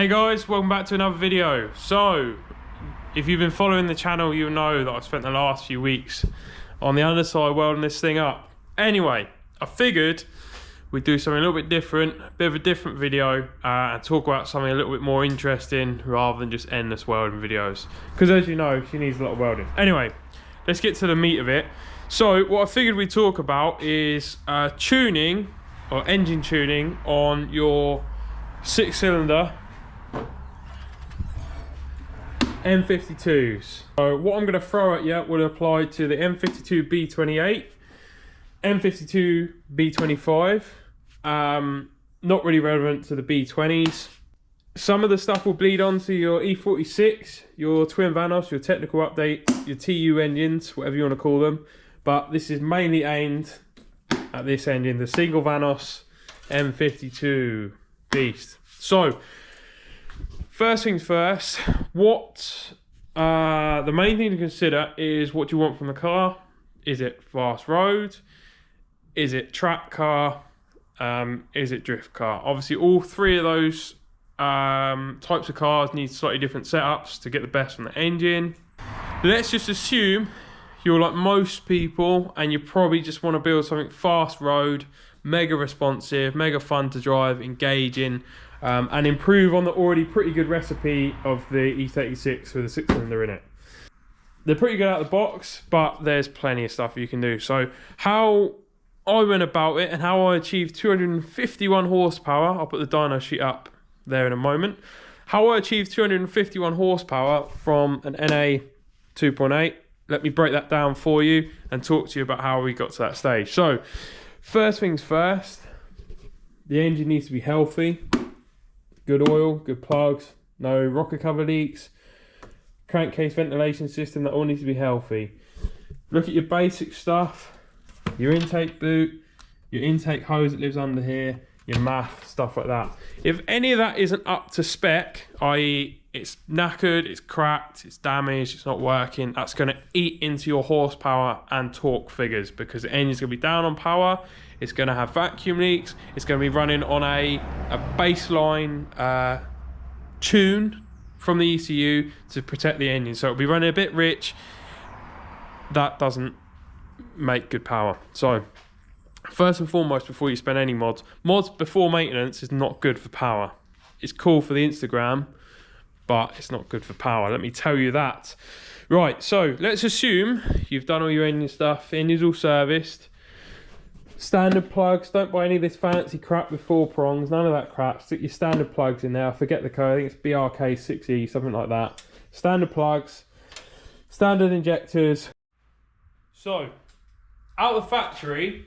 Hey guys, welcome back to another video. So, if you've been following the channel, you'll know that I've spent the last few weeks on the underside welding this thing up. Anyway, I figured we'd do something a little bit different, a bit of a different video, and talk about something a little bit more interesting rather than just endless welding videos. Because as you know, she needs a lot of welding. Anyway, let's get to the meat of it. So, what I figured we'd talk about is tuning, or engine tuning, on your 6-cylinder M52s. So what I'm going to throw at you will apply to the M52b28, M52b25, not really relevant to the B20s. Some of the stuff will bleed onto your E36, your twin Vanos, your technical update, your TU engines, whatever you want to call them. But this is mainly aimed at this engine, the single Vanos M52 beast. So, first things first, the main thing to consider is what you want from the car. Is it fast road? Is it track car? Is it drift car? Obviously, all three of those types of cars need slightly different setups to get the best from the engine. Let's just assume you're like most people and you probably just want to build something fast road, mega responsive, mega fun to drive, engaging, and improve on the already pretty good recipe of the E36 with a 6-cylinder in it. They're pretty good out of the box, but there's plenty of stuff you can do. So how I went about it and how I achieved 251 horsepower, I'll put the dyno sheet up there in a moment. How I achieved 251 horsepower from an NA 2.8. Let me break that down for you and talk to you about how we got to that stage. So first things first, the engine needs to be healthy. Good oil, good plugs, no rocker cover leaks, crankcase ventilation system, that all needs to be healthy. Look at your basic stuff, your intake boot, your intake hose that lives under here, your MAF, stuff like that. If any of that isn't up to spec, i.e. it's knackered, it's cracked, it's damaged, it's not working, that's going to eat into your horsepower and torque figures, because the engine's going to be down on power, it's going to have vacuum leaks, it's going to be running on a baseline tune from the ECU to protect the engine. So it'll be running a bit rich. That doesn't make good power. So first and foremost, before you spend any mods before maintenance is not good for power. It's cool for the Instagram, but it's not good for power, let me tell you that. Right, so let's assume you've done all your engine stuff, engine's all serviced. Standard plugs, don't buy any of this fancy crap with 4 prongs, none of that crap. Stick your standard plugs in there. I forget the code, I think it's BRK6E, something like that. Standard plugs, standard injectors. So, out of the factory,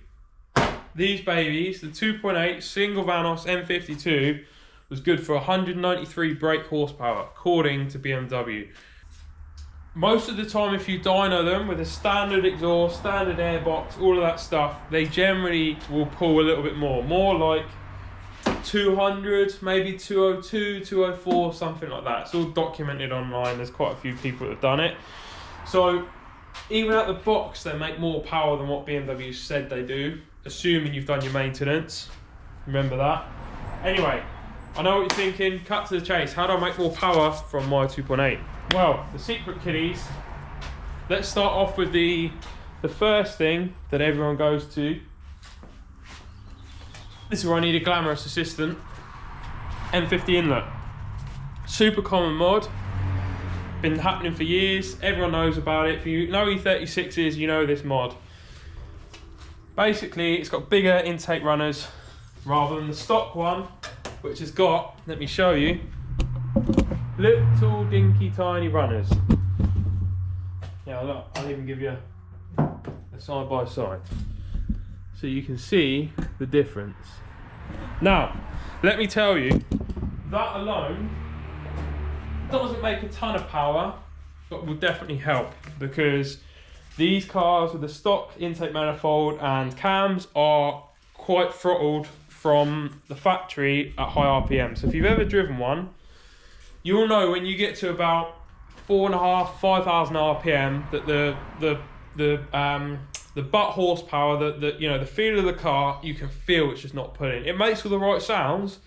these babies, the 2.8 single Vanos M52, was good for 193 brake horsepower, according to BMW. Most of the time, if you dyno them with a standard exhaust, standard airbox, all of that stuff, they generally will pull a little bit more like 200, maybe 202, 204, something like that. It's all documented online. There's quite a few people that have done it. So even out the box, they make more power than what BMW said they do, assuming you've done your maintenance. Remember that. Anyway, I know what you're thinking, cut to the chase. How do I make more power from my 2.8? Well, the secret kiddies, let's start off with the first thing that everyone goes to. This is where I need a glamorous assistant. M50 inlet. Super common mod. Been happening for years. Everyone knows about it. If you know E36s, you know this mod. Basically, it's got bigger intake runners rather than the stock one, which has got, let me show you, little dinky tiny runners. Yeah, look, I'll even give you a side by side so you can see the difference. Now, let me tell you, that alone doesn't make a ton of power, but will definitely help, because these cars with the stock intake manifold and cams are quite throttled from the factory at high RPM. So if you've ever driven one, you'll know when you get to about 4,500, 5,000 RPM that the butt horsepower, the feel of the car, you can feel it's just not pulling. It makes all the right sounds,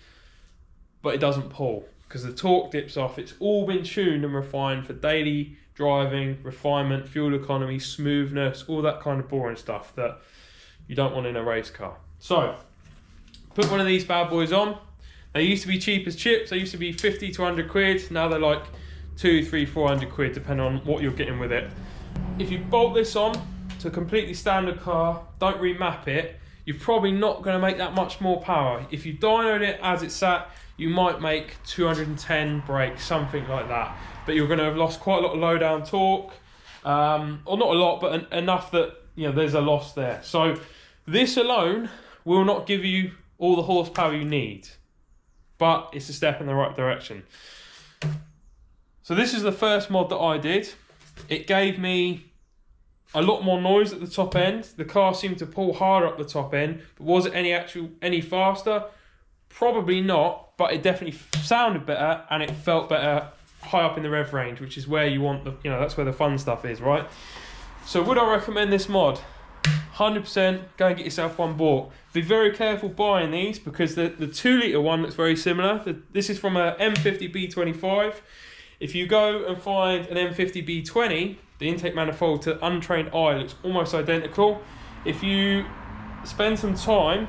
but it doesn't pull. because the torque dips off. It's all been tuned and refined for daily driving, refinement, fuel economy, smoothness, all that kind of boring stuff that you don't want in a race car. So put one of these bad boys on. They used to be cheap as chips. They used to be 50 to 100 quid. Now they're like 200, 300, 400 quid, depending on what you're getting with it. If you bolt this on to a completely standard car, don't remap it, you're probably not going to make that much more power. If you dynoed it as it's sat, you might make 210 brake, something like that. But you're going to have lost quite a lot of low down torque, or not a lot, but enough that, you know, there's a loss there. So this alone will not give you all the horsepower you need, but it's a step in the right direction. So this is the first mod that I did. It gave me a lot more noise at the top end. The car seemed to pull harder up the top end, but was it any faster? Probably not, but it definitely sounded better and it felt better high up in the rev range, which is where you want the, you know, that's where the fun stuff is, right? So would I recommend this mod? 100%, go and get yourself one bought. Be very careful buying these, because the 2 litre one that's very similar, this is from a M52b28. If you go and find an M50b20, the intake manifold to untrained eye looks almost identical. If you spend some time,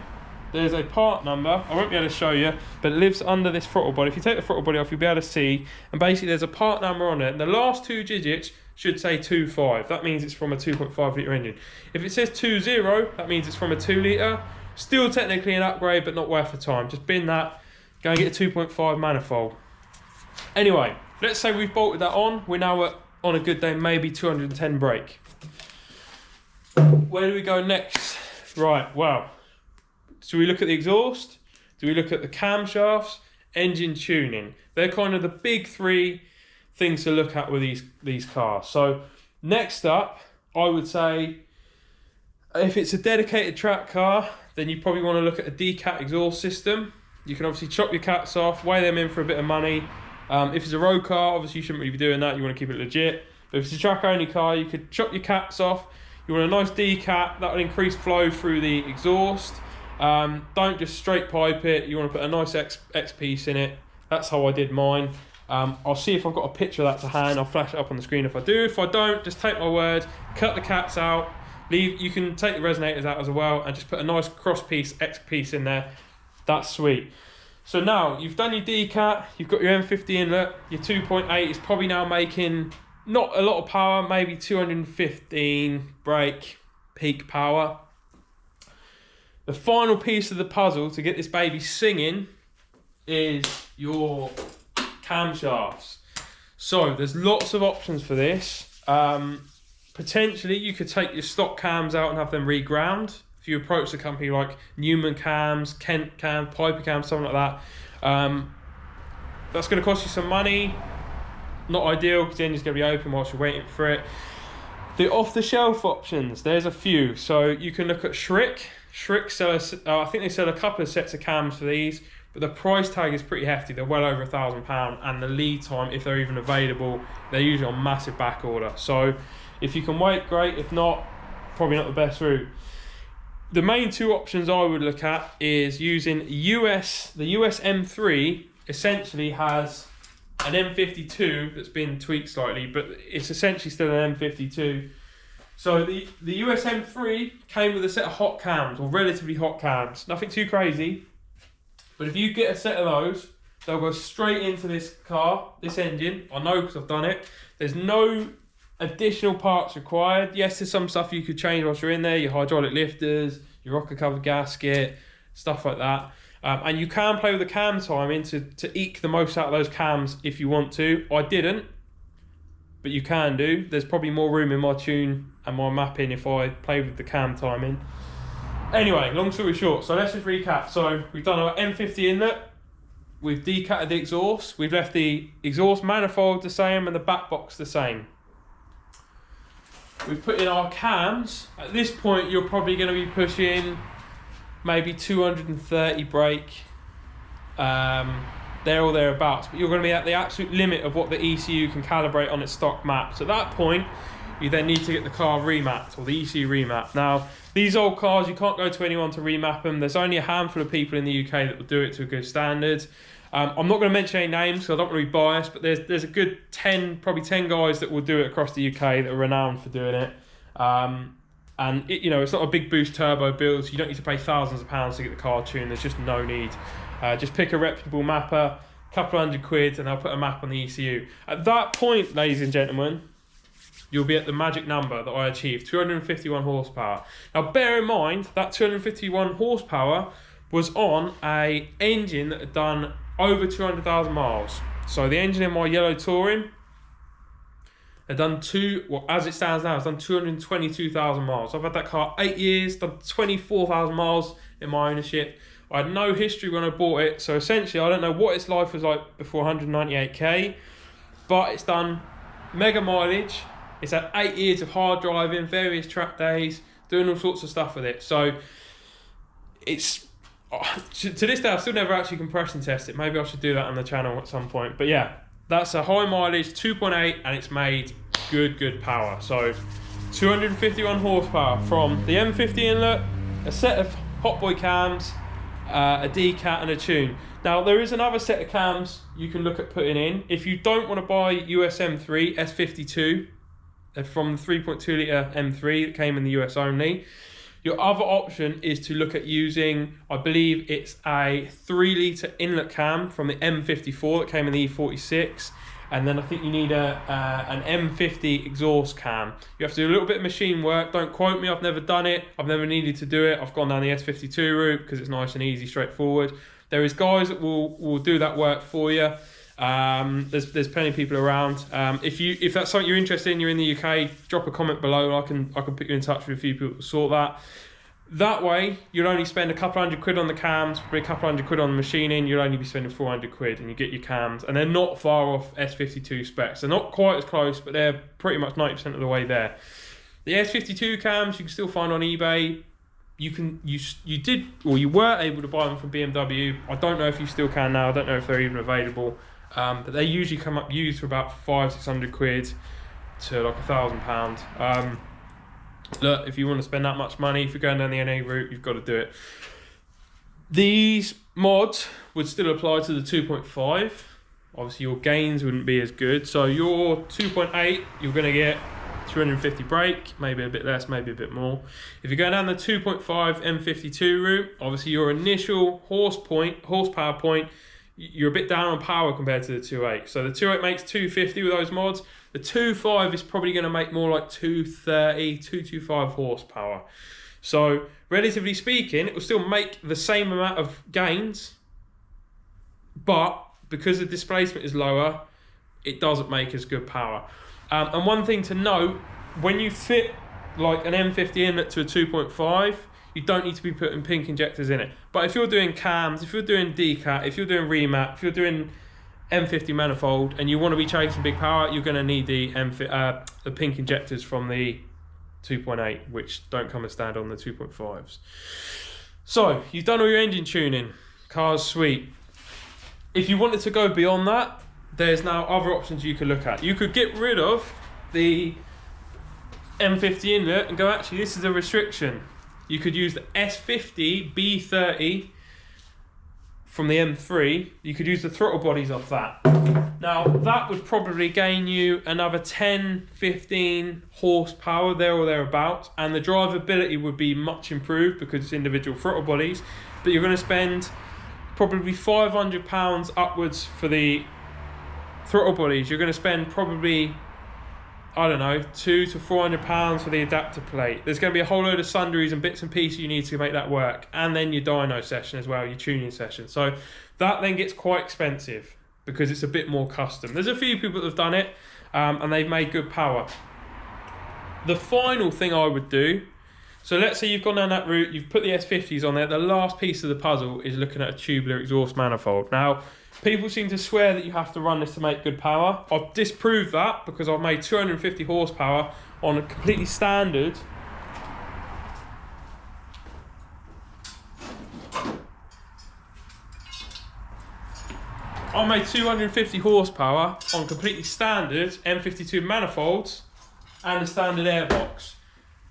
there's a part number, I won't be able to show you, but it lives under this throttle body. If you take the throttle body off, you'll be able to see, and basically there's a part number on it, and the last 2 digits should say 2.5. That means it's from a 2.5 litre engine. If it says 2.0, that means it's from a 2 litre. Still technically an upgrade, but not worth the time. Just bin that, go and get a 2.5 manifold. Anyway, let's say we've bolted that on. We're now at, on a good day, maybe 210 brake. Where do we go next? Right, well, do we look at the exhaust? Do we look at the camshafts? Engine tuning? They're kind of the big 3 things to look at with these cars. So next up, I would say, if it's a dedicated track car, then you probably want to look at a decat exhaust system. You can obviously chop your cats off, weigh them in for a bit of money. If it's a road car, obviously you shouldn't really be doing that. You want to keep it legit. But if it's a track only car, you could chop your cats off. You want a nice decat, that will increase flow through the exhaust. Don't just straight pipe it. You want to put a nice X piece in it. That's how I did mine. I'll see if I've got a picture of that to hand. I'll flash it up on the screen if I do. If I don't, just take my word, cut the cats out, leave. You can take the resonators out as well and just put a nice cross piece, X piece in there. That's sweet. So now you've done your decat, you've got your M50 inlet, your 2.8 is probably now making not a lot of power, maybe 215 brake peak power. The final piece of the puzzle to get this baby singing is your camshafts. So there's lots of options for this. Potentially you could take your stock cams out and have them reground. If you approach a company like Newman Cams, Kent Cams, Piper Cams, something like that, that's going to cost you some money. Not ideal, because the engine's going to be open whilst you're waiting for it. The off-the-shelf options, there's a few. So you can look at Schrick. Schrick sell, I think they sell a couple of sets of cams for these, but the price tag is pretty hefty. They're well over £1,000, and the lead time, if they're even available, they're usually on massive back order. So if you can wait, great. If not, probably not the best route. The main 2 options I would look at is using the US M3 essentially has an M52 that's been tweaked slightly, but it's essentially still an M52. So the US M3 came with a set of hot cams, or relatively hot cams. Nothing too crazy, but if you get a set of those, they'll go straight into this car, this engine. I know because I've done it. There's no additional parts required. Yes, there's some stuff you could change whilst you're in there, your hydraulic lifters, your rocker covered gasket, stuff like that. And you can play with the cam timing to eke the most out of those cams if you want to. I didn't, but you can do. There's probably more room in my tune and my mapping if I played with the cam timing. Anyway, long story short, so let's just recap. So we've done our M50 inlet, we've decatted the exhaust, we've left the exhaust manifold the same and the back box the same. We've put in our cams. At this point, you're probably going to be pushing maybe 230 brake, there or thereabouts, but you're going to be at the absolute limit of what the ECU can calibrate on its stock maps. At that point, you then need to get the car remapped, or the ECU remapped. Now, these old cars, you can't go to anyone to remap them. There's only a handful of people in the UK that will do it to a good standard. I'm not going to mention any names because I don't want to be biased, but there's a good 10, probably 10 guys that will do it across the UK that are renowned for doing it. And it's not a big boost turbo build, so you don't need to pay thousands of pounds to get the car tuned. There's just no need. Just pick a reputable mapper, couple £100, and they'll put a map on the ECU. At that point, ladies and gentlemen, you'll be at the magic number that I achieved, 251 horsepower. Now, bear in mind that 251 horsepower was on a engine that had done over 200,000 miles. So the engine in my yellow Touring had done as it stands now, it's done 222,000 miles. I've had that car 8 years, done 24,000 miles in my ownership. I had no history when I bought it, so essentially I don't know what its life was like before 198k, but it's done mega mileage. It's had 8 years of hard driving, various track days, doing all sorts of stuff with it. So it's, to this day, I've still never actually compression tested. Maybe I should do that on the channel at some point. But yeah, that's a high mileage 2.8 and it's made good power. So 251 horsepower from the M50 inlet, a set of Hot Boy cams, a D-cat and a tune. Now there is another set of cams you can look at putting in. If you don't want to buy USM3 S52 from the 3.2 litre M3 that came in the US only, your other option is to look at using, I believe it's a 3 litre inlet cam from the M54 that came in the E36. And then I think you need an M50 exhaust cam. You have to do a little bit of machine work. Don't quote me, I've never done it. I've never needed to do it. I've gone down the S52 route because it's nice and easy, straightforward. There is guys that will do that work for you. There's plenty of people around. If that's something you're interested in, you're in the UK, drop a comment below. I can put you in touch with a few people to sort that. That way, you'll only spend a couple £100 on the cams, probably a couple £100 on the machining. You'll only be spending £400 and you get your cams. And they're not far off S52 specs. They're not quite as close, but they're pretty much 90% of the way there. The S52 cams you can still find on eBay. You were able to buy them from BMW. I don't know if you still can now. I don't know if they're even available. But they usually come up used for about £500-600 to like £1,000. Look, if you want to spend that much money, if you're going down the NA route, you've got to do it. These mods would still apply to the 2.5. Obviously your gains wouldn't be as good. So your 2.8, you're going to get 250 brake, maybe a bit less, maybe a bit more. If you're going down the 2.5 M52 route, obviously your initial horsepower point, you're a bit down on power compared to the 2.8. So the 2.8 makes 250 with those mods. The 2.5 is probably going to make more like 230, 225 horsepower. So relatively speaking, it will still make the same amount of gains, but because the displacement is lower, it doesn't make as good power. And one thing to note, when you fit like an M50 inlet to a 2.5, you don't need to be putting pink injectors in it. But if you're doing cams, if you're doing D-cat, if you're doing remap, if you're doing M50 manifold and you want to be chasing big power, you're going to need the pink injectors from the 2.8, which don't come as standard on the 2.5s. So you've done all your engine tuning, car's sweet. If you wanted to go beyond that, there's now other options you could look at. You could get rid of the M50 inlet and go, actually this is a restriction. You could use the S50b28 from the M3. You could use the throttle bodies off that. Now that would probably gain you another 10-15 horsepower there or thereabouts, and the drivability would be much improved because it's individual throttle bodies. But you're going to spend probably £500 upwards for the throttle bodies. You're going to spend probably, I don't know, £200 to £400 for the adapter plate. There's going to be a whole load of sundries and bits and pieces you need to make that work, and then your dyno session as well, your tuning session. So that then gets quite expensive because it's a bit more custom. There's a few people that have done it and they've made good power. The final thing I would do, so let's say you've gone down that route, you've put the S50s on there, the last piece of the puzzle is looking at a tubular exhaust manifold. Now, people seem to swear that you have to run this to make good power. I've disproved that because I've made 250 horsepower on a completely standard I made 250 horsepower on completely standard M52 manifolds and a standard airbox.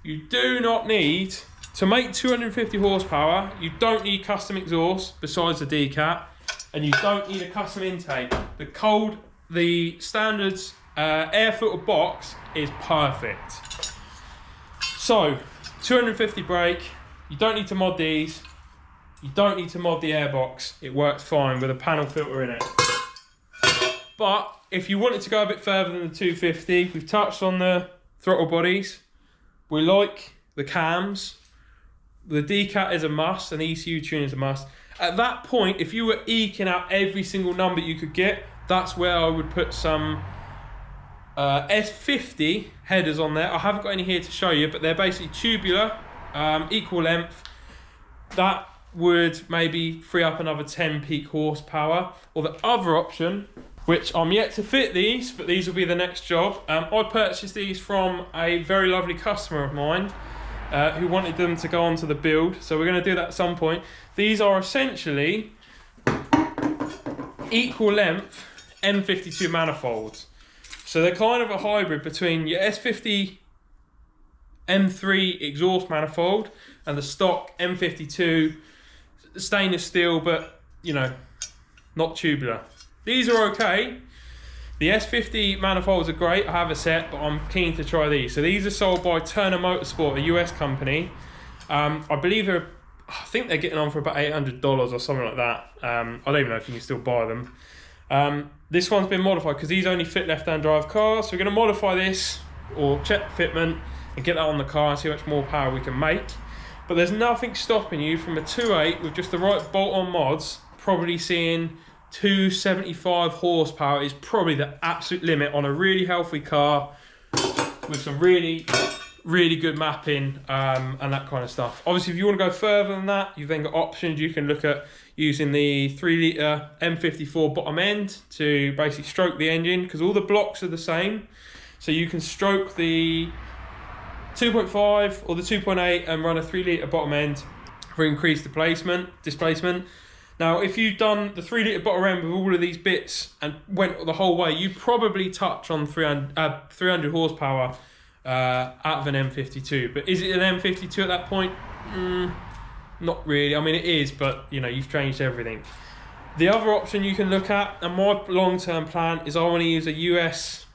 You do not need to make 250 horsepower. You don't need custom exhaust besides the D-cat. and you don't need a custom intake. The standards air filter box is perfect. So 250 brake, you don't need to mod these, you don't need to mod the airbox, it works fine with a panel filter in it. But if you wanted to go a bit further than the 250, we've touched on the throttle bodies, we like the cams, the decat is a must, and the ECU tune is a must. At that point, if you were eking out every single number you could get, that's where I would put some S50 headers on there. I haven't got any here to show you, but they're basically tubular, equal length. That would maybe free up another 10 peak horsepower. Or the other option, which I'm yet to fit these, but these will be the next job. I purchased these from a very lovely customer of mine who wanted them to go onto the build. So we're going to do that at some point. These are essentially equal length M52 manifolds. So they're kind of a hybrid between your S50 M3 exhaust manifold and the stock M52 stainless steel, but you know, not tubular. These are okay. The S50 manifolds are great. I have a set, but I'm keen to try these. So these are sold by Turner Motorsport, a US company. I believe I think they're getting on for about $800 or something like that. I don't even know if you can still buy them. This one's been modified because these only fit left-hand drive cars. So we're going to modify this or check the fitment and get that on the car and see how much more power we can make. But there's nothing stopping you from a 2.8 with just the right bolt-on mods, probably seeing 275 horsepower is probably the absolute limit on a really healthy car with some really good mapping and that kind of stuff. Obviously, if you want to go further than that, you've then got options. You can look at using the 3 litre M54 bottom end to basically stroke the engine, because all the blocks are the same. So you can stroke the 2.5 or the 2.8 and run a 3 litre bottom end for increased displacement. Now, if you've done the 3 litre bottom end with all of these bits and went the whole way, you probably touch on 300 horsepower out of an M52. But is it an M52 at that point? Not really. I mean, it is, but you know, you've changed everything. The other option you can look at, and my long-term plan, is I want to use a US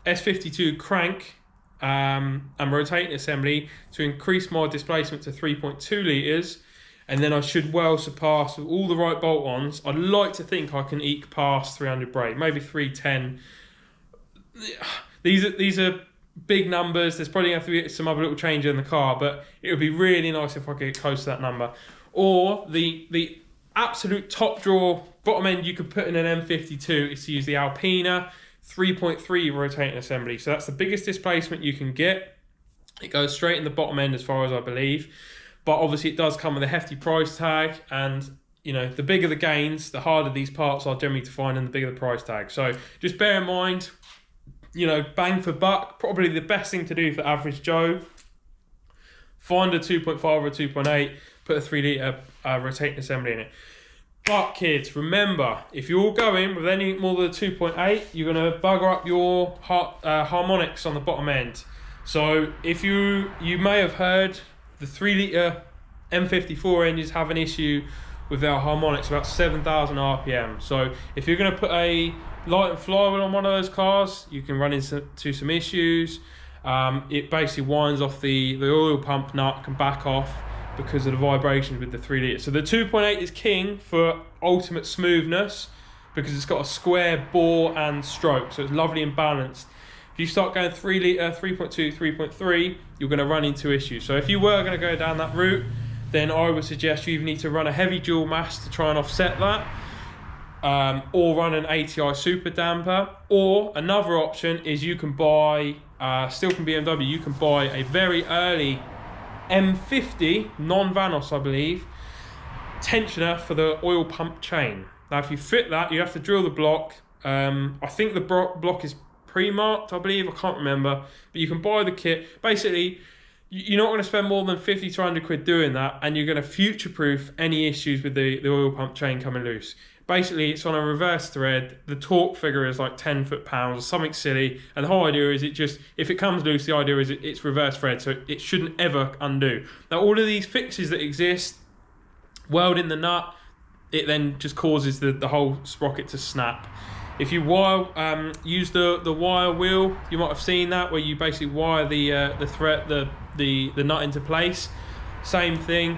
S52 crank and rotating assembly to increase my displacement to 3.2 litres, and then I should well surpass, with all the right bolt-ons, I'd like to think I can eke past 300 brake, maybe 310. These are big numbers. There's probably going to have to be some other little change in the car, but it would be really nice if I could get close to that number. Or the absolute top drawer bottom end you could put in an M52 is to use the Alpina 3.3 rotating assembly. So that's the biggest displacement you can get. It goes straight in the bottom end as far as I believe, but obviously it does come with a hefty price tag, and you know, the bigger the gains, the harder these parts are generally to find and the bigger the price tag. So just bear in mind, you know, bang for buck, probably the best thing to do for average Joe. Find a 2.5 or a 2.8, put a 3 litre rotating assembly in it. But kids, remember, if you're going with any more than a 2.8, you're going to bugger up your harmonics on the bottom end. So if you may have heard the 3 litre M54 engines have an issue with their harmonics, about 7,000 RPM. So if you're going to put a light and flywheel on one of those cars, you can run into some issues. It basically winds off the oil pump nut, can back off because of the vibrations with the 3 litre. So the 2.8 is king for ultimate smoothness because it's got a square bore and stroke, so it's lovely and balanced. If you start going 3 litre, 3.2, 3.3, you're going to run into issues. So if you were going to go down that route, then I would suggest you either need to run a heavy dual mass to try and offset that, or run an ATI super damper. Or another option is you can buy, still from BMW, you can buy a very early M50, non-Vanos I believe, tensioner for the oil pump chain. Now if you fit that, you have to drill the block. I think the block is pre-marked, I believe, I can't remember, but you can buy the kit. Basically, you're not going to spend more than 50 to 100 quid doing that, and you're going to future-proof any issues with the oil pump chain coming loose. Basically, it's on a reverse thread. The torque figure is like 10 foot-pounds or something silly. And the whole idea is if it comes loose, the idea is it's reverse thread, so it shouldn't ever undo. Now, all of these fixes that exist, welding the nut, it then just causes the whole sprocket to snap. If you use the wire wheel, you might have seen that, where you basically wire the nut into place. Same thing.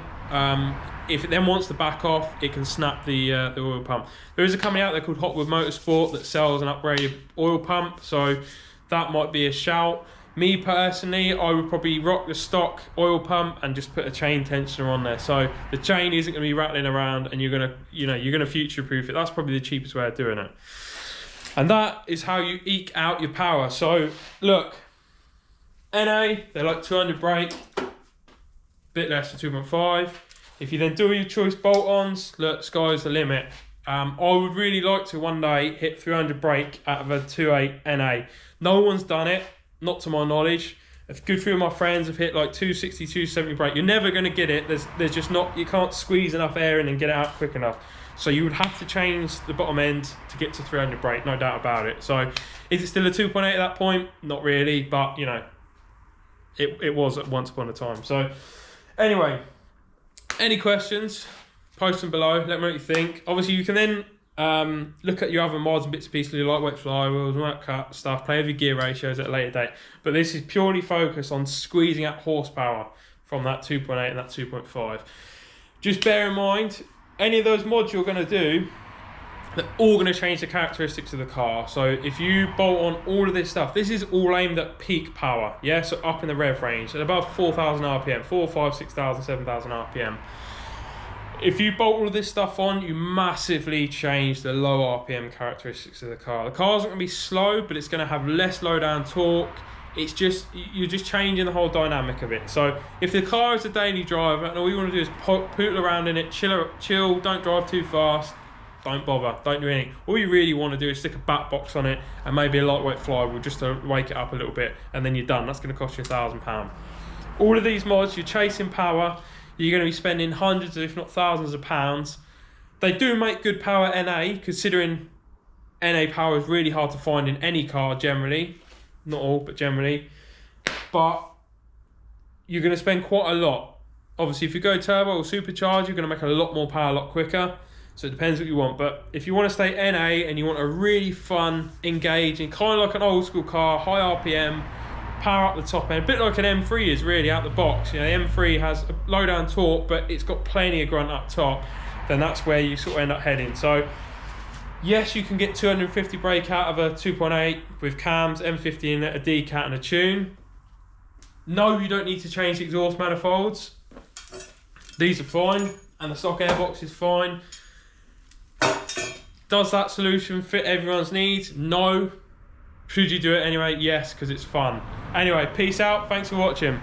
If it then wants to back off, it can snap the oil pump. There is a company out there called Hotwood Motorsport that sells an upgraded oil pump, so that might be a shout. Me personally, I would probably rock the stock oil pump and just put a chain tensioner on there, so the chain isn't going to be rattling around, and you're gonna future-proof it. That's probably the cheapest way of doing it, and that is how you eke out your power. So look, NA, they're like 200 brake, bit less for 2.5. If you then do your choice bolt-ons, look, sky's the limit. I would really like to one day hit 300 brake out of a 2.8 NA. No one's done it, not to my knowledge. A good few of my friends have hit like 260, 270 brake. You're never going to get it. There's just not, you can't squeeze enough air in and get it out quick enough. So you would have to change the bottom end to get to 300 brake, no doubt about it. So is it still a 2.8 at that point? Not really, but you know, it was at once upon a time. So anyway, any questions, post them below, let me know what you think. Obviously you can then look at your other mods and bits and pieces, your lightweight flywheels, all that cut stuff, play with your gear ratios at a later date. But this is purely focused on squeezing out horsepower from that 2.8 and that 2.5. Just bear in mind, any of those mods you're going to do, they're all going to change the characteristics of the car. So if you bolt on all of this stuff, this is all aimed at peak power, yeah? So up in the rev range, at above 4,000 RPM, 4, 5, 6,000, 7,000 RPM. If you bolt all of this stuff on, you massively change the low RPM characteristics of the car. The car's not going to be slow, but it's going to have less low down torque. It's just, you're just changing the whole dynamic of it. So if the car is a daily driver and all you want to do is poodle around in it, chill, don't drive too fast, don't bother, don't do anything. All you really want to do is stick a bat box on it and maybe a lightweight flywheel just to wake it up a little bit, and then you're done. That's going to cost you £1,000. All of these mods, you're chasing power, you're going to be spending hundreds if not thousands of pounds. They do make good power NA, considering NA power is really hard to find in any car generally. Not all, but generally. But you're going to spend quite a lot. Obviously, if you go turbo or supercharged, you're going to make a lot more power a lot quicker. So it depends what you want. But if you want to stay NA and you want a really fun, engaging, kind of like an old school car, high RPM, power up the top end, a bit like an M3 is really out the box. You know, the M3 has a low down torque, but it's got plenty of grunt up top. Then that's where you sort of end up heading. So yes, you can get 250 brake out of a 2.8 with cams, M50 in it, a decat and a tune. No, you don't need to change the exhaust manifolds. These are fine, and the stock airbox is fine. Does that solution fit everyone's needs? No. Should you do it anyway? Yes, because it's fun. Anyway, peace out. Thanks for watching.